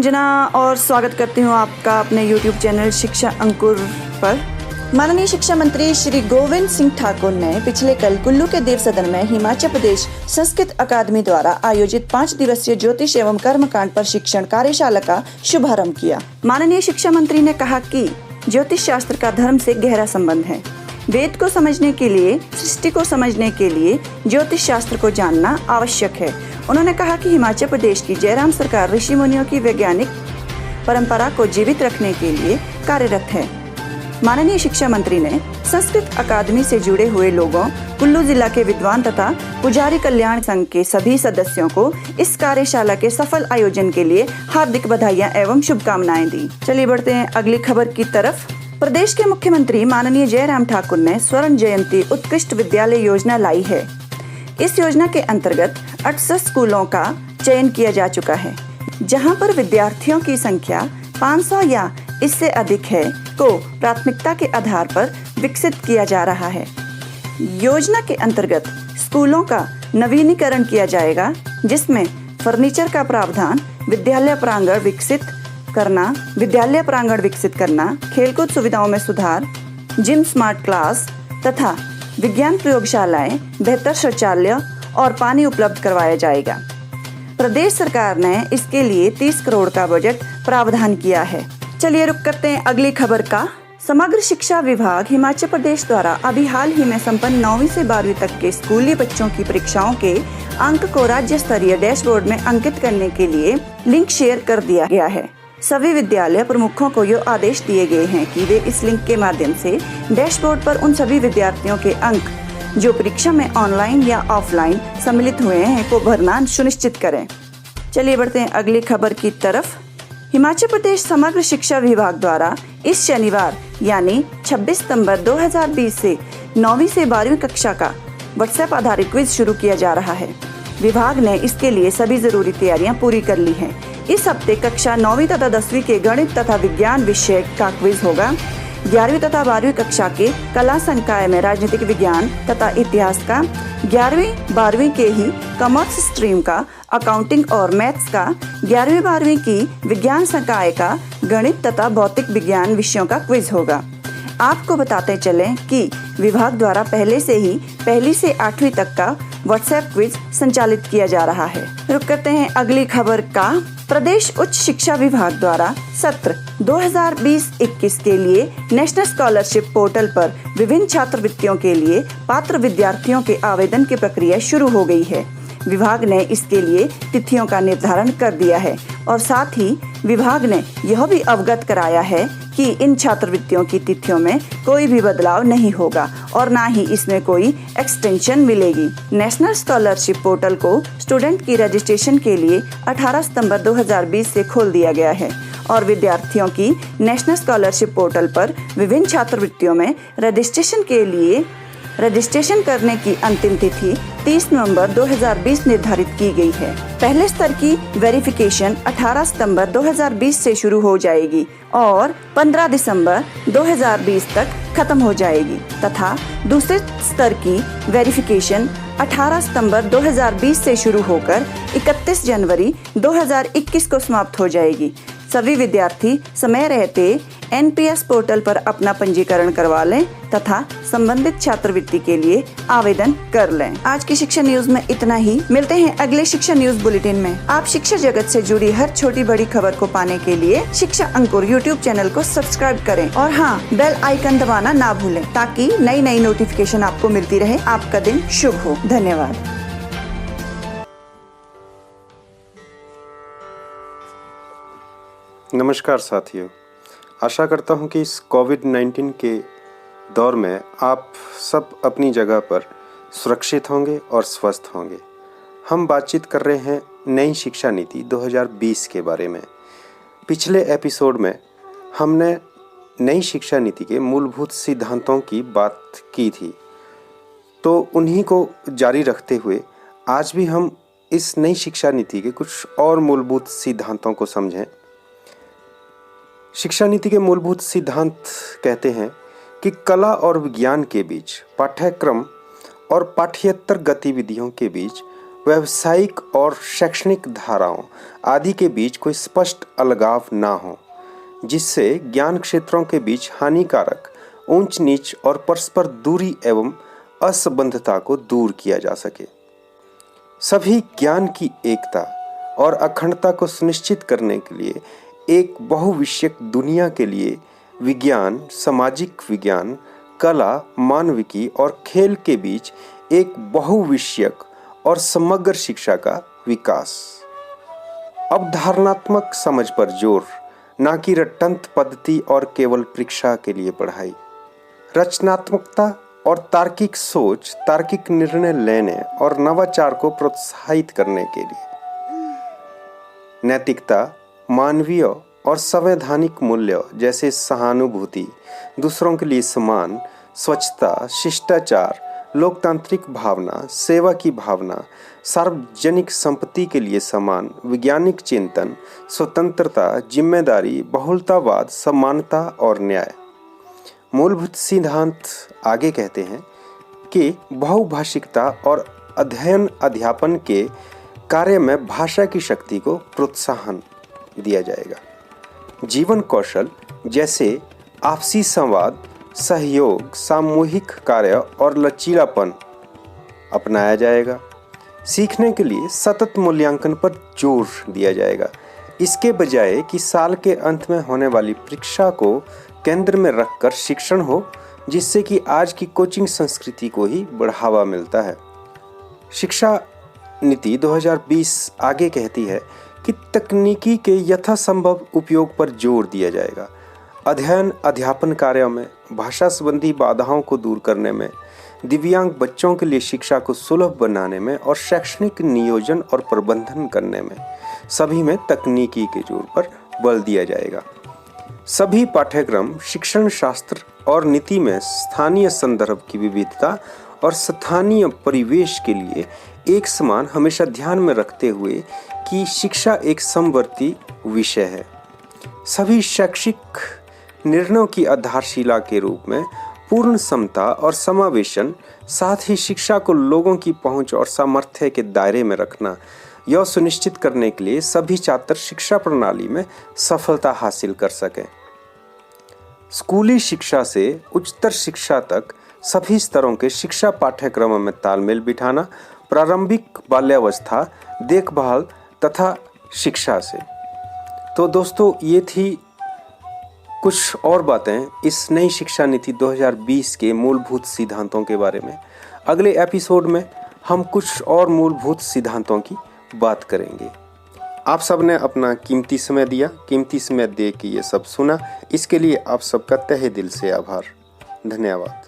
रंजना और स्वागत करती हूँ आपका अपने YouTube चैनल शिक्षा अंकुर पर। माननीय शिक्षा मंत्री श्री गोविंद सिंह ठाकुर ने पिछले कल कुल्लू के देव सदन में हिमाचल प्रदेश संस्कृत अकादमी द्वारा आयोजित 5 दिवसीय ज्योतिष एवं कर्मकांड प्रशिक्षण कार्यशाला का शुभारंभ किया। माननीय शिक्षा मंत्री ने कहा कि ज्योतिष शास्त्र का धर्म से गहरा संबंध है। वेद को समझने के लिए, सृष्टि को समझने के लिए ज्योतिष शास्त्र को जानना आवश्यक है। उन्होंने कहा कि हिमाचल प्रदेश की जयराम सरकार ऋषि मुनियों की वैज्ञानिक परंपरा को जीवित रखने के लिए कार्यरत है। माननीय शिक्षा मंत्री ने संस्कृत अकादमी से जुड़े हुए लोगों, कुल्लू जिला के विद्वान तथा पुजारी कल्याण संघ के सभी सदस्यों को इस कार्यशाला के सफल आयोजन के लिए हार्दिक बधाइयां एवं शुभकामनाएं दी। चलिए बढ़ते हैं अगली खबर की तरफ। प्रदेश के मुख्यमंत्री माननीय जयराम ठाकुर ने स्वर्ण जयंती उत्कृष्ट विद्यालय योजना लाई है। इस योजना के अंतर्गत 68 स्कूलों का चयन किया जा चुका है, जहां पर विद्यार्थियों की संख्या 500 या इससे अधिक है को प्राथमिकता के आधार पर विकसित किया जा रहा है। योजना के अंतर्गत स्कूलों का नवीनीकरण किया जाएगा, जिसमें फर्नीचर का प्रावधान, विद्यालय प्रांगण विकसित करना, खेलकूद सुविधाओं में सुधार, जिम स्मार्ट क्लास तथा विज्ञान प्रयोगशालाएं, बेहतर शौचालय और पानी उपलब्ध करवाया जाएगा। प्रदेश सरकार ने इसके लिए 30 करोड़ का बजट प्रावधान किया है। चलिए रुक करते हैं अगली खबर का। समग्र शिक्षा विभाग हिमाचल प्रदेश द्वारा अभी हाल ही में संपन्न 9वीं से 12वीं तक के स्कूली बच्चों की परीक्षाओं के अंक को राज्य स्तरीय डैशबोर्ड में अंकित करने के लिए लिंक शेयर कर दिया गया है। सभी विद्यालय प्रमुखों को यह आदेश दिए गए हैं कि वे इस लिंक के माध्यम से डैशबोर्ड पर उन सभी विद्यार्थियों के अंक जो परीक्षा में ऑनलाइन या ऑफलाइन सम्मिलित हुए हैं को भरना सुनिश्चित करें। चलिए बढ़ते हैं अगली खबर की तरफ। हिमाचल प्रदेश समग्र शिक्षा विभाग द्वारा इस शनिवार यानी 26 सितंबर 2020 से 9वीं से 12वीं कक्षा का व्हाट्सएप आधारित क्विज शुरू किया जा रहा है। विभाग ने इसके लिए सभी जरूरी तैयारियां पूरी कर ली हैं। इस हफ्ते कक्षा 9वीं तथा 10वीं के गणित तथा विज्ञान विषय का क्विज होगा। 11वीं तथा 12वीं कक्षा के कला संकाय में राजनीतिक विज्ञान तथा इतिहास का, 11वीं 12वीं के ही कॉमर्स स्ट्रीम का अकाउंटिंग और मैथ्स का, 11वीं 12वीं की विज्ञान संकाय का गणित तथा भौतिक विज्ञान विषयों का क्विज होगा। आपको बताते चलें कि विभाग द्वारा पहले से ही 1ली से 8वीं तक का व्हाट्सएप क्विज संचालित किया जा रहा है। रुक करते हैं अगली खबर का। प्रदेश उच्च शिक्षा विभाग द्वारा सत्र 2020-21 के लिए नेशनल स्कॉलरशिप पोर्टल पर विभिन्न छात्रवृत्तियों के लिए पात्र विद्यार्थियों के आवेदन की प्रक्रिया शुरू हो गई है। विभाग ने इसके लिए तिथियों का निर्धारण कर दिया है और साथ ही विभाग ने यह भी अवगत कराया है कि इन छात्रवृत्तियों की तिथियों में कोई भी बदलाव नहीं होगा और ना ही इसमें कोई एक्सटेंशन मिलेगी। नेशनल स्कॉलरशिप पोर्टल को स्टूडेंट की रजिस्ट्रेशन के लिए 18 सितंबर 2020 से खोल दिया गया है और विद्यार्थियों की नेशनल स्कॉलरशिप पोर्टल पर विभिन्न छात्रवृत्तियों में रजिस्ट्रेशन करने की अंतिम तिथि 30 नवंबर 2020 निर्धारित की गई है। पहले स्तर की वेरिफिकेशन 18 सितंबर 2020 से शुरू हो जाएगी और 15 दिसंबर 2020 तक खत्म हो जाएगी तथा दूसरे स्तर की वेरिफिकेशन 18 सितंबर 2020 से शुरू होकर 31 जनवरी 2021 को समाप्त हो जाएगी। सभी विद्यार्थी समय रहते NPS पोर्टल पर अपना पंजीकरण करवा लें तथा संबंधित छात्रवृत्ति के लिए आवेदन कर लें। आज की शिक्षा न्यूज में इतना ही। मिलते हैं अगले शिक्षा न्यूज बुलेटिन में। आप शिक्षा जगत से जुड़ी हर छोटी बड़ी खबर को पाने के लिए शिक्षा अंकुर YouTube चैनल को सब्सक्राइब करें और हाँ, बेल आइकन दबाना ना भूलें ताकि नई नई नोटिफिकेशन आपको मिलती रहे। आपका दिन शुभ हो। धन्यवाद। नमस्कार साथियों, आशा करता हूं कि इस कोविड-19 के दौर में आप सब अपनी जगह पर सुरक्षित होंगे और स्वस्थ होंगे। हम बातचीत कर रहे हैं नई शिक्षा नीति 2020 के बारे में। पिछले एपिसोड में हमने नई शिक्षा नीति के मूलभूत सिद्धांतों की बात की थी, तो उन्हीं को जारी रखते हुए आज भी हम इस नई शिक्षा नीति के कुछ और मूलभूत सिद्धांतों को समझें। शिक्षा नीति के मूलभूत सिद्धांत कहते हैं कि कला और विज्ञान के बीच, पाठ्यक्रम और पाठ्येतर गतिविधियों के बीच व्यावसायिक और शैक्षणिक धाराओं आदि के बीच कोई स्पष्ट अलगाव ना हो, जिससे ज्ञान क्षेत्रों के बीच हानिकारक ऊंच नीच और परस्पर दूरी एवं असंबद्धता को दूर किया जा सके। सभी ज्ञान की एकता और अखंडता को सुनिश्चित करने के लिए एक बहुविषयक दुनिया के लिए विज्ञान, सामाजिक विज्ञान, कला, मानविकी और खेल के बीच एक बहुविषयक और समग्र शिक्षा का विकास। अवधारणात्मक समझ पर जोर, ना कि रटंत पद्धति और केवल परीक्षा के लिए पढ़ाई। रचनात्मकता और तार्किक सोच, तार्किक निर्णय लेने और नवाचार को प्रोत्साहित करने के लिए। नैतिकता, मानवीय और संवैधानिक मूल्य जैसे सहानुभूति, दूसरों के लिए सम्मान, स्वच्छता, शिष्टाचार, लोकतांत्रिक भावना, सेवा की भावना, सार्वजनिक संपत्ति के लिए सम्मान, वैज्ञानिक चिंतन, स्वतंत्रता, जिम्मेदारी, बहुलतावाद, समानता और न्याय। मूलभूत सिद्धांत आगे कहते हैं कि बहुभाषिकता और अध्ययन अध्यापन के कार्य में भाषा की शक्ति को प्रोत्साहन दिया जाएगा। जीवन कौशल जैसे आपसी संवाद, सहयोग, सामूहिक कार्य और लचीलापन अपनाया जाएगा। सीखने के लिए सतत मूल्यांकन पर जोर दिया जाएगा, इसके बजाय कि साल के अंत में होने वाली परीक्षा को केंद्र में रखकर शिक्षण हो, जिससे कि आज की कोचिंग संस्कृति को ही बढ़ावा मिलता है। शिक्षा नीति 2020 आगे कहती है कि तकनीकी के यथासंभव उपयोग पर जोर दिया जाएगा। अध्ययन अध्यापन कार्यों में भाषा संबंधी बाधाओं को दूर करने में, दिव्यांग बच्चों के लिए शिक्षा को सुलभ बनाने में और शैक्षणिक नियोजन और प्रबंधन करने में सभी में तकनीकी के जोर पर बल दिया जाएगा। सभी पाठ्यक्रम शिक्षण शास्त्र और नीति में स्थानीय संदर्भ की विविधता और स्थानीय परिवेश के लिए एक समान हमेशा ध्यान में रखते हुए कि शिक्षा एक समवर्ती विषय है। सभी शैक्षिक निर्णयों की आधारशिला के रूप में पूर्ण समता और समावेशन, साथ ही शिक्षा को लोगों की पहुंच और सामर्थ्य के दायरे में रखना, यह सुनिश्चित करने के लिए सभी छात्र शिक्षा प्रणाली में सफलता हासिल कर सकें। स्कूली शिक्षा से उच्चतर शिक्षा तक सभी स्तरों के शिक्षा पाठ्यक्रमों में तालमेल बिठाना, प्रारंभिक बाल्यावस्था, देखभाल तथा शिक्षा से। तो दोस्तों, ये थी कुछ और बातें इस नई शिक्षा नीति 2020 के मूलभूत सिद्धांतों के बारे में। अगले एपिसोड में हम कुछ और मूलभूत सिद्धांतों की बात करेंगे। आप सब ने अपना कीमती समय दिया, कीमती समय दे के ये सब सुना, इसके लिए आप सबका तहे दिल से आभार। धन्यवाद।